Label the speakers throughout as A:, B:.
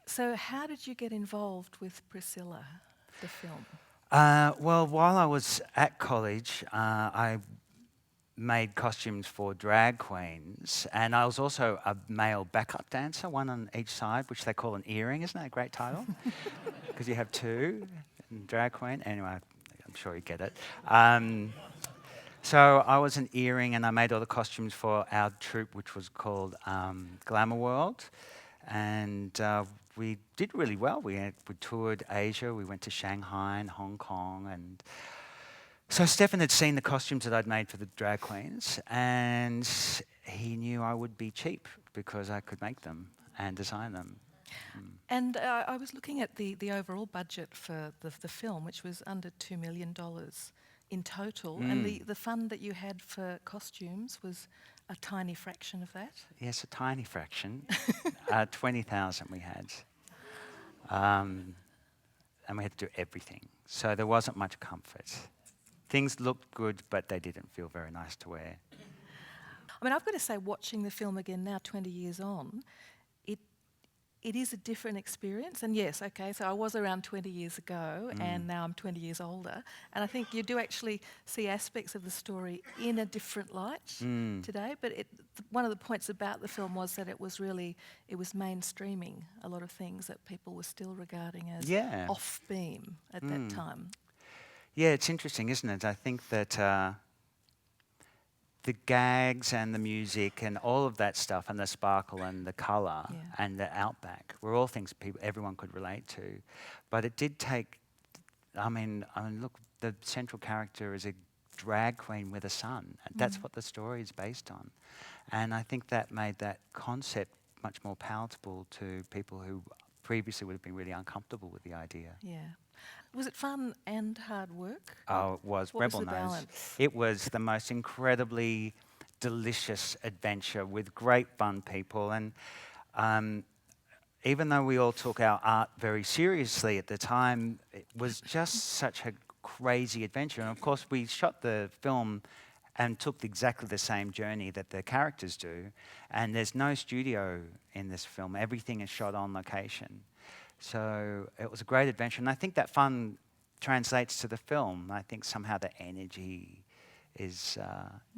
A: So how did you get involved with Priscilla, the film?
B: Well, while I was at college, I made costumes for drag queens, and I was also a male backup dancer, one on each side, which they call an earring. Isn't that a great title? Because you have two, and drag queen. Anyway, I'm sure you get it. So I was an earring, and I made all the costumes for our troupe, which was called Glamour World, and we did really well. We toured Asia. We went to Shanghai and Hong Kong, and so Stefan had seen the costumes that I'd made for the drag queens, and he knew I would be cheap because I could make them and design them.
A: And I was looking at the overall budget for the film, which was under $2 million in total, and the fund that you had for costumes was a tiny fraction of that.
B: Yes, a tiny fraction. 20,000 we had. And we had to do everything. So there wasn't much comfort. Things looked good, but they didn't feel very nice to wear.
A: I mean, I've got to say, watching the film again now, 20 years on, it is a different experience. And yes, okay, so I was around 20 years ago, and now I'm 20 years older. And I think you do actually see aspects of the story in a different light today. But one of the points about the film was that it was mainstreaming a lot of things that people were still regarding as off-beam at that time.
B: Yeah, it's interesting, isn't it? I think that the gags and the music and all of that stuff and the sparkle and the colour and the outback were all things everyone could relate to. But it did take, I mean, look, the central character is a drag queen with a son. And that's what the story is based on. And I think that made that concept much more palatable to people who previously would have been really uncomfortable with the idea.
A: Yeah. Was it fun and hard work?
B: Oh, it was.
A: What
B: Rebel
A: was the
B: knows.
A: balance?
B: It was the most incredibly delicious adventure with great fun people. And even though we all took our art very seriously at the time, it was just such a crazy adventure. And of course, we shot the film and took exactly the same journey that the characters do. And there's no studio in this film. Everything is shot on location. So it was a great adventure, and I think that fun translates to the film. I think somehow the energy is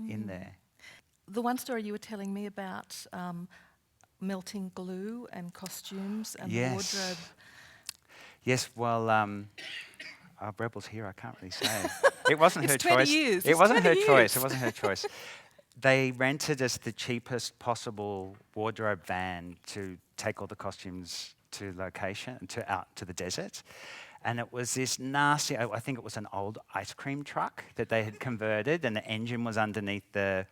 B: in there.
A: The one story you were telling me about melting glue and costumes and wardrobe.
B: Yes, well, our Rebel's here, I can't really say it. It wasn't
A: It's
B: her
A: 20
B: choice.
A: years.
B: It
A: It's
B: wasn't her
A: 20
B: choice.
A: years.
B: It wasn't her choice. They rented us the cheapest possible wardrobe van to take all the costumes to location, out to the desert. And it was this nasty, I think it was an old ice cream truck that they had converted, and the engine was underneath the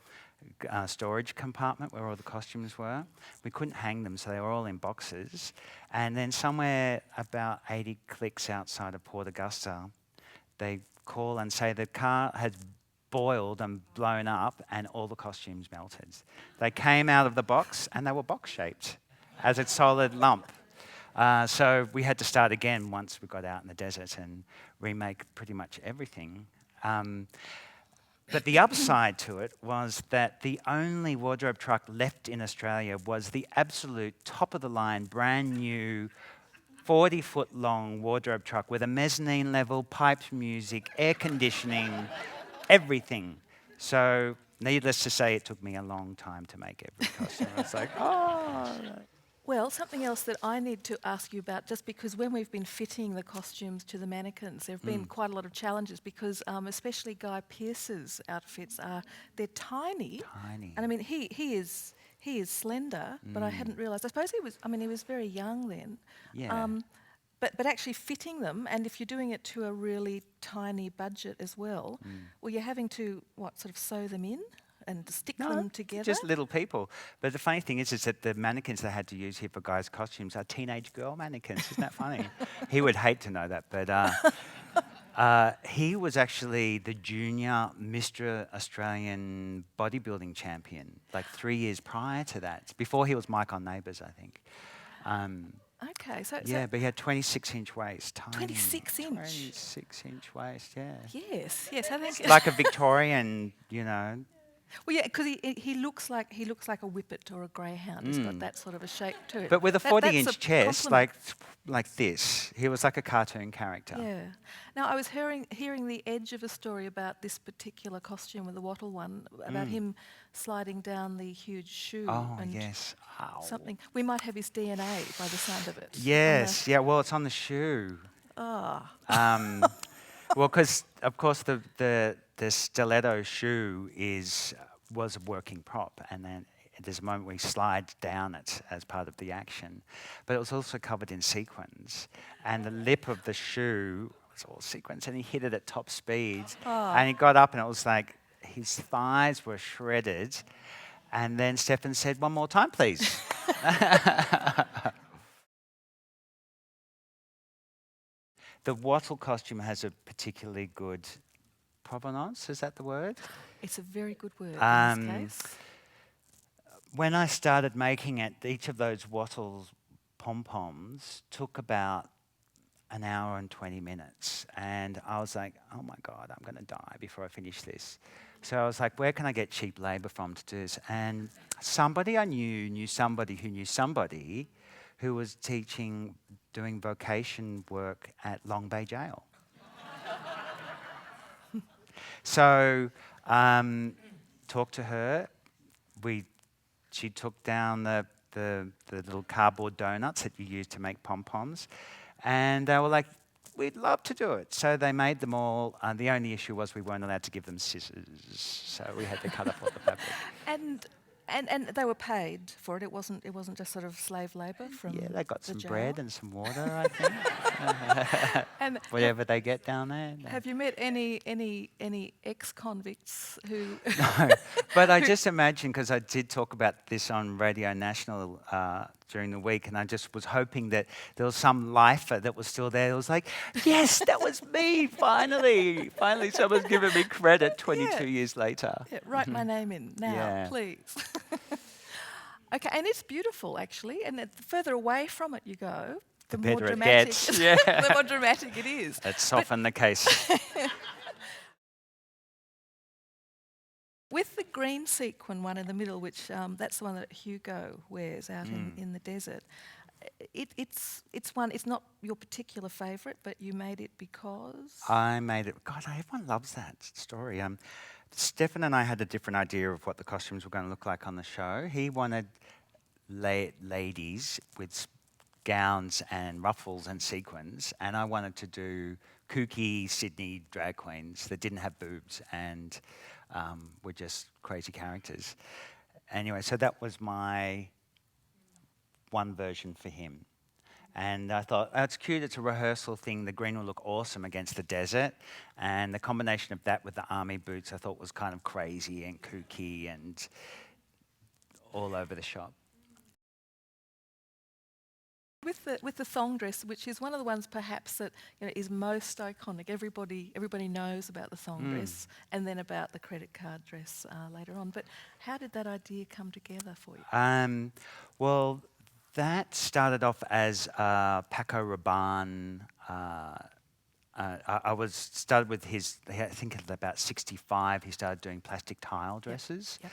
B: storage compartment where all the costumes were. We couldn't hang them, so they were all in boxes. And then somewhere about 80 clicks outside of Port Augusta, they call and say the car has boiled and blown up and all the costumes melted. They came out of the box and they were box-shaped as a solid lump. So we had to start again once we got out in the desert and remake pretty much everything. But the upside to it was that the only wardrobe truck left in Australia was the absolute top-of-the-line, brand new 40-foot-long wardrobe truck with a mezzanine level, piped music, air conditioning, everything. So needless to say, it took me a long time to make every costume. It's like, oh...
A: Well, something else that I need to ask you about, just because when we've been fitting the costumes to the mannequins, there have been quite a lot of challenges because especially Guy Pearce's outfits they're tiny.
B: Tiny.
A: And I mean, he is slender, but I hadn't realised. I suppose he was very young then.
B: Yeah.
A: But actually fitting them, and if you're doing it to a really tiny budget as well, well, you're having to, sort of sew them in? And stick them together?
B: Just little people. But the funny thing is that the mannequins they had to use here for guys' costumes are teenage girl mannequins. Isn't that funny? He would hate to know that, but he was actually the junior Mr. Australian bodybuilding champion, like 3 years prior to that, before he was Mike on Neighbours, I think.
A: Okay, so...
B: Yeah, but he had 26-inch waist, tiny.
A: 26-inch?
B: 26-inch waist, yeah.
A: Yes, I think...
B: Like a Victorian, you know...
A: Well, yeah, because he looks like a whippet or a greyhound. He's got that sort of a shape to it.
B: But with a
A: That's
B: 40-inch chest,
A: compliment.
B: like this, he was like a cartoon character.
A: Yeah. Now, I was hearing the edge of a story about this particular costume with the wattle one, about him sliding down the huge shoe
B: Oh,
A: and
B: yes. Ow.
A: something. We might have his DNA by the sound of it.
B: Yes, yeah, well, it's on the shoe.
A: Ah.
B: Well, because, of course, the stiletto shoe was a working prop, and then there's a moment where he slides down it as part of the action. But it was also covered in sequins, and the lip of the shoe was all sequins, and he hit it at top speed. And he got up, and it was like his thighs were shredded. And then Stefan said, "One more time, please." The wattle costume has a particularly good provenance, is that the word?
A: It's a very good word in this case.
B: When I started making it, each of those wattle pom-poms took about an hour and 20 minutes. And I was like, oh my God, I'm going to die before I finish this. So I was like, where can I get cheap labor from to do this? And somebody I knew somebody who knew somebody who was doing vocation work at Long Bay Jail. So talked to her. She took down the little cardboard donuts that you use to make pom-poms. And they were like, we'd love to do it. So they made them all. The only issue was we weren't allowed to give them scissors. So we had to cut up all the fabric.
A: And they were paid for it. It wasn't just sort of slave labour from
B: Yeah, they got
A: the
B: some
A: jail.
B: bread and some water, I think.
A: And
B: whatever they get down there. No.
A: have you met any ex-convicts who?
B: No, but I just imagine, because I did talk about this on Radio National during the week, and I just was hoping that there was some lifer that was still there. It was like, yes, that was me, finally. Finally, someone's given me credit 22 years later.
A: Yeah, write my name in now,
B: Yeah.
A: please. Okay, and it's beautiful, actually, and the further away from it you go, the more
B: better it
A: dramatic
B: gets. Yeah.
A: the more dramatic it is.
B: That's often the case.
A: With the green sequin one in the middle, which that's the one that Hugo wears out in the desert, it's not your particular favourite, but you made it because?
B: I made it. God, everyone loves that story. Stefan and I had a different idea of what the costumes were going to look like on the show. He wanted ladies with gowns and ruffles and sequins, and I wanted to do kooky Sydney drag queens that didn't have boobs and were just crazy characters. Anyway, so that was my one version for him. And I thought, oh, it's cute, it's a rehearsal thing, the green will look awesome against the desert. And the combination of that with the army boots I thought was kind of crazy and kooky and all over the shop.
A: With the thong dress, which is one of the ones perhaps that is most iconic. Everybody knows about the thong dress, and then about the credit card dress later on. But how did that idea come together for you?
B: Well, that started off as Paco Rabanne. I started with his. I think at about 65, he started doing plastic tile dresses.
A: Yep.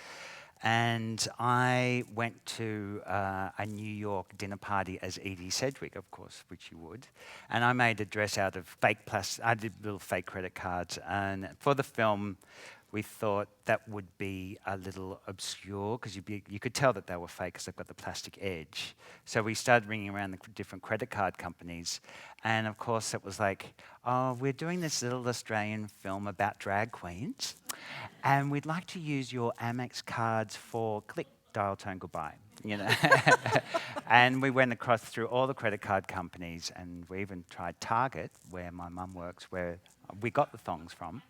B: And I went to a New York dinner party as Edie Sedgwick, of course, which you would. And I made a dress out of fake plastic. I did little fake credit cards. And for the film, we thought that would be a little obscure because you could tell that they were fake because they've got the plastic edge. So we started ringing around the different credit card companies. And of course, it was like, oh, we're doing this little Australian film about drag queens. And we'd like to use your Amex cards for click, dial, tone, goodbye. And we went across through all the credit card companies, and we even tried Target, where my mum works, where we got the thongs from.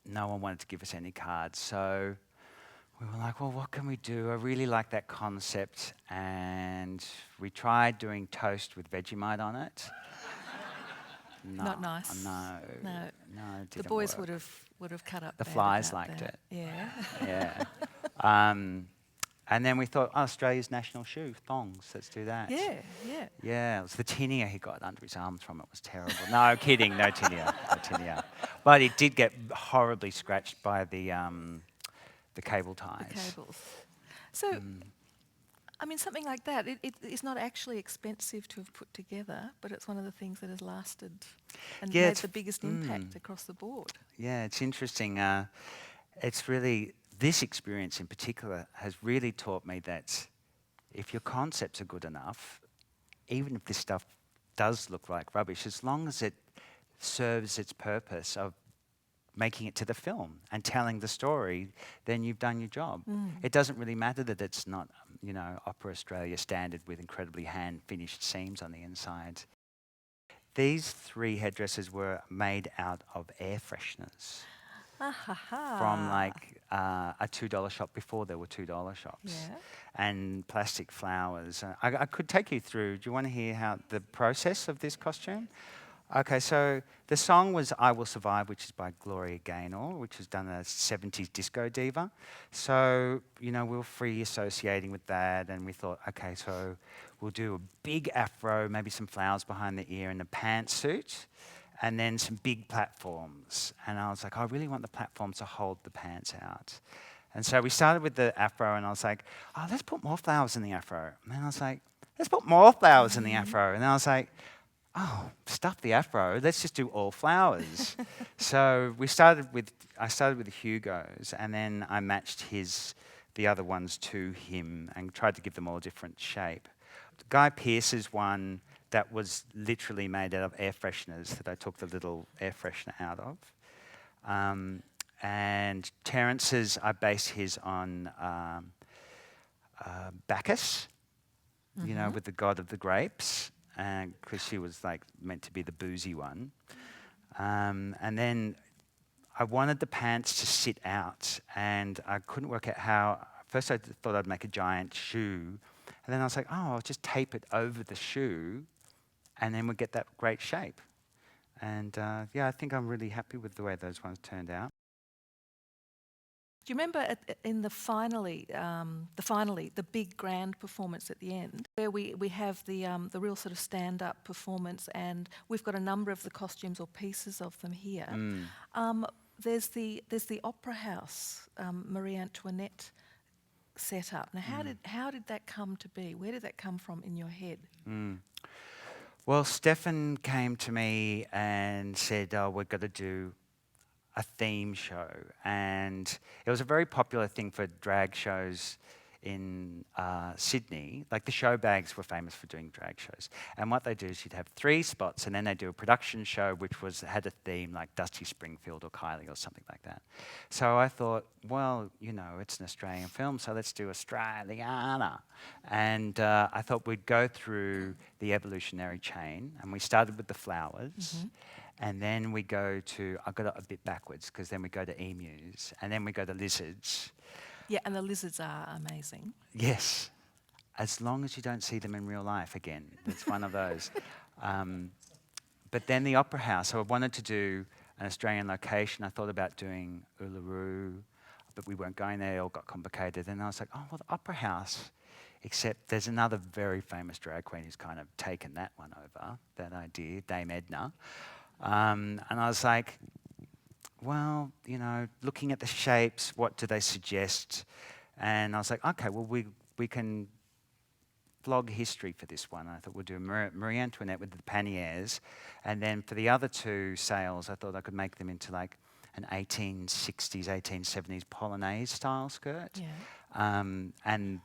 B: No one wanted to give us any cards, so we were like, well, what can we do? I really like that concept, and we tried doing toast with Vegemite on it. No,
A: Not nice.
B: No, it
A: The
B: didn't
A: boys
B: work.
A: would have cut up.
B: The
A: bad
B: flies
A: about
B: liked
A: that.
B: it.
A: Yeah.
B: Yeah. And then we thought, oh, Australia's national shoe, thongs, let's do that.
A: Yeah, yeah.
B: Yeah, it was the tinea he got under his arms from it. Was terrible. No, kidding, no tinea, no tinea. But it did get horribly scratched by the cable ties.
A: The cables. So, I mean, something like that, it is not actually expensive to have put together, but it's one of the things that has lasted and
B: Yeah,
A: made
B: it's
A: the biggest impact across the board.
B: Yeah, it's interesting. It's really, this experience in particular has really taught me that if your concepts are good enough, even if this stuff does look like rubbish, as long as it serves its purpose of making it to the film and telling the story, then you've done your job. It doesn't really matter that it's not, Opera Australia standard with incredibly hand-finished seams on the inside. These 3 headdresses were made out of air fresheners from like a $2 shop before there were $2 shops,
A: Yeah.
B: and plastic flowers. I could take you through. Do you want to hear how the process of this costume? Okay, so the song was I Will Survive, which is by Gloria Gaynor, which was done as 70s disco diva. So, we were free associating with that, and we thought, okay, so we'll do a big afro, maybe some flowers behind the ear, and a pantsuit, and then some big platforms. And I was like, I really want the platforms to hold the pants out. And so we started with the afro, and I was like, oh, let's put more flowers in the afro. And then I was like, let's put more flowers in the afro. And then I was like, oh, stuff the afro, let's just do all flowers. So I started with the Hugos, and then I matched the other ones to him and tried to give them all a different shape. Guy Pearce's one, that was literally made out of air fresheners that I took the little air freshener out of. And Terence's, I based his on Bacchus, with the god of the grapes, because she was like meant to be the boozy one. And then I wanted the pants to sit out, and I couldn't work out how. First I thought I'd make a giant shoe, and then I was like, oh, I'll just tape it over the shoe, and then we'll get that great shape. And I think I'm really happy with the way those ones turned out.
A: Do you remember in the big grand performance at the end, where we have the real sort of stand-up performance, and we've got a number of the costumes or pieces of them here. There's the Opera House Marie Antoinette set up. Now, how did that come to be? Where did that come from in your head?
B: Well, Stefan came to me and said, oh, we've got to do a theme show. And it was a very popular thing for drag shows in Sydney. Like the show bags were famous for doing drag shows. And what they do is you'd have 3 spots, and then they do a production show which had a theme like Dusty Springfield or Kylie or something like that. So I thought, well, it's an Australian film, so let's do Australiana. And I thought we'd go through the evolutionary chain, and we started with the flowers. And then we go to, I got it a bit backwards, because then we go to emus, and then we go to lizards.
A: Yeah, and the lizards are amazing.
B: Yes, as long as you don't see them in real life again. It's one of those. But then the Opera House, so I wanted to do an Australian location. I thought about doing Uluru, but we weren't going there, it all got complicated. And I was like, oh, well, the Opera House, except there's another very famous drag queen who's kind of taken that one over, that idea, Dame Edna. And I was like, well, looking at the shapes, what do they suggest? And I was like, okay, well, we can vlog history for this one. I thought we'll do Marie Antoinette with the panniers. And then for the other 2 sails, I thought I could make them into like an 1860s, 1870s Polonaise style skirt.
A: Yeah.
B: And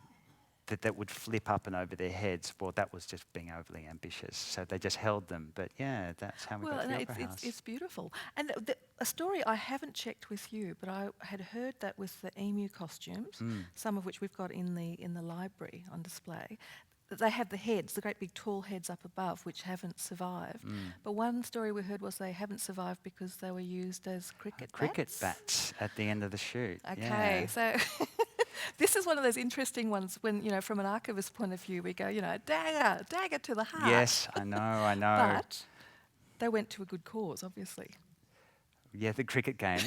B: that would flip up and over their heads. Well, that was just being overly ambitious. So they just held them. But yeah, that's how we got to the Opera House.
A: It's beautiful. And a story I haven't checked with you, but I had heard that with the emu costumes, some of which we've got in the library on display, that they have the heads, the great big tall heads up above, which haven't survived. But one story we heard was they haven't survived because they were used as cricket bats.
B: Cricket bats at the end of the shoot.
A: Okay, so this is one of those interesting ones when, from an archivist point of view, we go, dagger to the heart.
B: Yes, I know.
A: But they went to a good cause, obviously.
B: Yeah, the cricket game.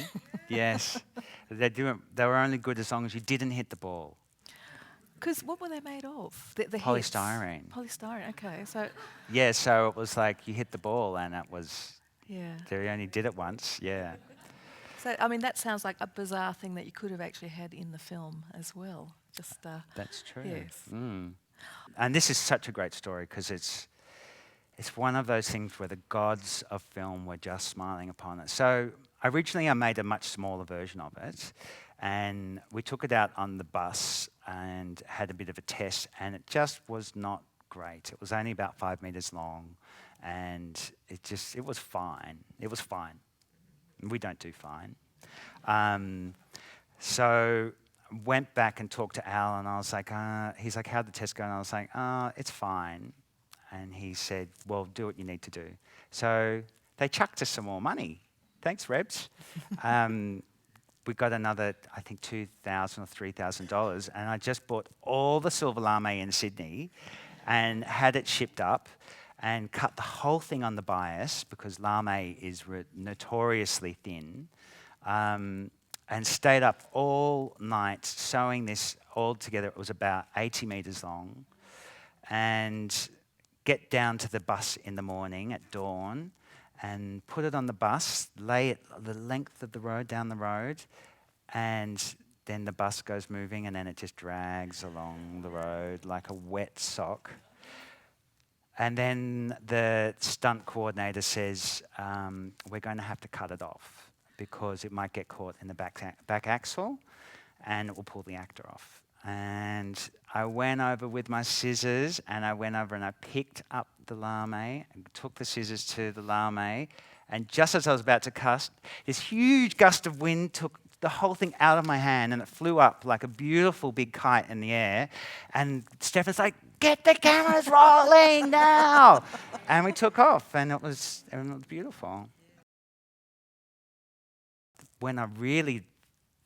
B: Yes. They were only good as long as you didn't hit the ball.
A: Because what were they made of? The heads?
B: Polystyrene.
A: Polystyrene. Okay, so
B: Yeah, so it was like you hit the ball and it was,
A: yeah.
B: they only did it once, yeah.
A: So I mean, that sounds like a bizarre thing that you could have actually had in the film as well. Just
B: That's true.
A: yes.
B: Mm. And this is such a great story because it's one of those things where the gods of film were just smiling upon it. So originally I made a much smaller version of it, and we took it out on the bus and had a bit of a test, and it just was not great. It was only about 5 meters long, and it was fine. It was fine. We don't do fine. So went back and talked to Al, and I was like, he's like, how'd the test go? And I was like, it's fine. And he said, well, do what you need to do. So they chucked us some more money. Thanks, Rebs. We got another, I think, $2,000 or $3,000, and I just bought all the silver lame in Sydney and had it shipped up and cut the whole thing on the bias because lame is notoriously thin. And stayed up all night sewing this all together. It was about 80 meters long. And get down to the bus in the morning at dawn and put it on the bus, lay it the length of the road down the road, and then the bus goes moving and then it just drags along the road like a wet sock. And then the stunt coordinator says, we're going to have to cut it off because it might get caught in the back axle and it will pull the actor off. And I went over with my scissors and I went over and I picked up the lame and took the scissors to the lame. And just as I was about to cut, this huge gust of wind took the whole thing out of my hand and it flew up like a beautiful big kite in the air. And Stefan's like, get the cameras rolling now. And we took off and it was beautiful. When I really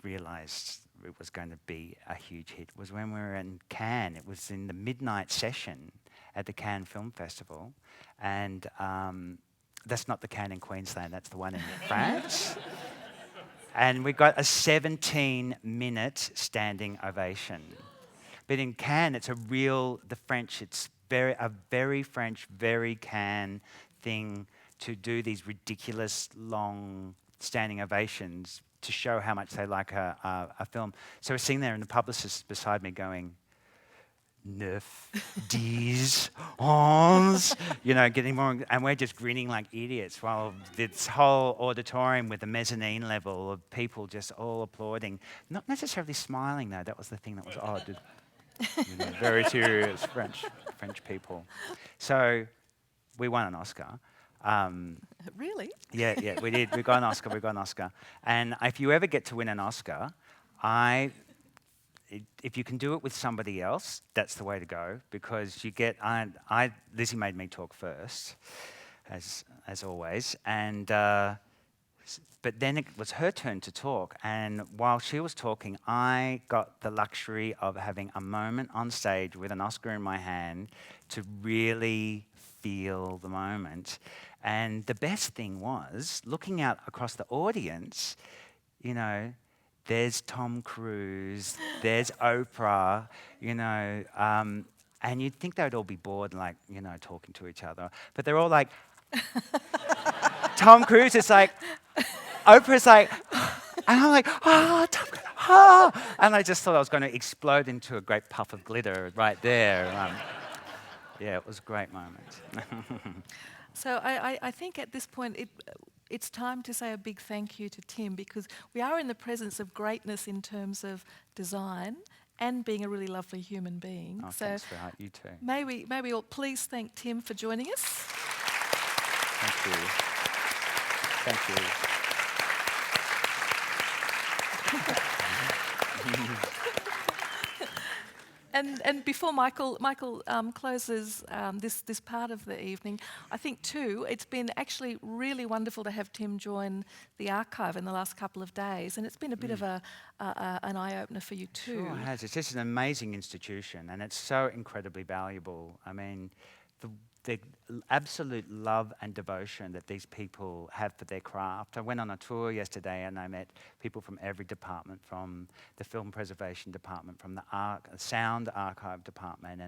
B: realised it was going to be a huge hit was when we were in Cannes. It was in the midnight session at the Cannes Film Festival. And that's not the Cannes in Queensland, that's the one in France. And we got a 17-minute standing ovation. But in Cannes, it's the French, it's a very French, very Cannes thing to do these ridiculous long standing ovations to show how much they like a film. So we're sitting there and the publicist beside me going, 9, 10, 11, getting more, and we're just grinning like idiots while this whole auditorium with the mezzanine level of people just all applauding. Not necessarily smiling though, that was the thing that was odd. Very serious French people. So we won an Oscar.
A: Really?
B: Yeah, we did. We got an Oscar. And if you ever get to win an Oscar, if you can do it with somebody else, that's the way to go because you get. Lizzie made me talk first, as always, and but then it was her turn to talk. And while she was talking, I got the luxury of having a moment on stage with an Oscar in my hand to really feel the moment. And the best thing was looking out across the audience, there's Tom Cruise, there's Oprah, and you'd think they'd all be bored, like, talking to each other. But they're all like, Tom Cruise is like, Oprah's like, and I'm like, Tom Cruise, and I just thought I was going to explode into a great puff of glitter right there. Yeah, it was a great moment.
A: So I think at this point it's time to say a big thank you to Tim because we are in the presence of greatness in terms of design and being a really lovely human being.
B: Oh,
A: so
B: thanks for that. You too.
A: May we all please thank Tim for joining us.
B: Thank you. Thank you.
A: And before Michael closes this part of the evening, I think too it's been actually really wonderful to have Tim join the archive in the last couple of days, and it's been a bit of an eye opener for you too.
B: Sure has. It's just an amazing institution, and it's so incredibly valuable. I mean, the absolute love and devotion that these people have for their craft. I went on a tour yesterday and I met people from every department, from the film preservation department, from the sound archive department,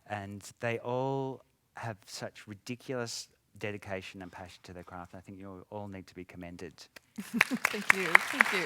B: and they all have such ridiculous dedication and passion to their craft. I think you all need to be commended.
A: Thank you. Thank you.